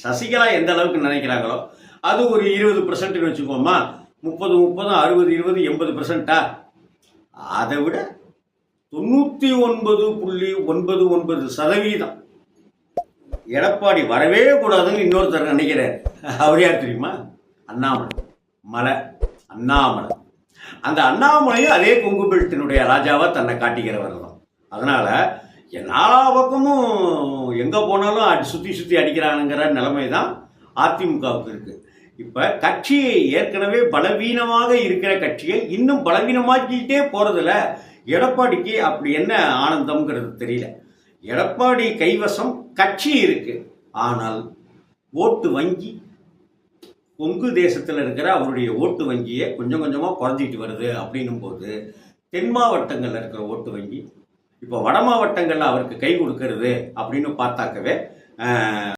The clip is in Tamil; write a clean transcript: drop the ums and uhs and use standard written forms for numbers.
சசிகலா எந்த அளவுக்கு நினைக்கிறாங்களோ அது ஒரு 20% வச்சுக்கோமா, 30, 60, 20, 80%. அதை விட 99.99% எடப்பாடி வரவே கூடாதுன்னு இன்னொருத்தர் நினைக்கிறார். அவர் யார் தெரியுமா? அண்ணாமலை. அந்த அண்ணாமலையும் அதே கொங்கு பெல்ட்டினுடைய ராஜாவா தன்னை காட்டிக்கிறவர் தான். அதனால எல்லா பக்கமும் எங்க போனாலும் சுத்தி அடிக்கிறானுங்கிற நிலைமை தான் அதிமுகவுக்கு இருக்கு. இப்ப கட்சியை ஏற்கனவே பலவீனமாக இருக்கிற கட்சியை இன்னும் பலவீனமாக்கிட்டே போறதுல எடப்பாடிக்கு அப்படி என்ன ஆனந்தம்ங்கிறது தெரியல. எடப்பாடி கைவசம் கட்சி இருக்கு, ஆனால் ஓட்டு வங்கி கொங்கு தேசத்தில் இருக்கிற அவருடைய ஓட்டு வங்கியை கொஞ்சம் கொஞ்சமாக குறைஞ்சிட்டு வருது. அப்படின்னும் போது தென் மாவட்டங்களில் இருக்கிற ஓட்டு வங்கி இப்போ வட மாவட்டங்களில் அவருக்கு கை கொடுக்கறது அப்படின்னு பார்த்தாக்கவே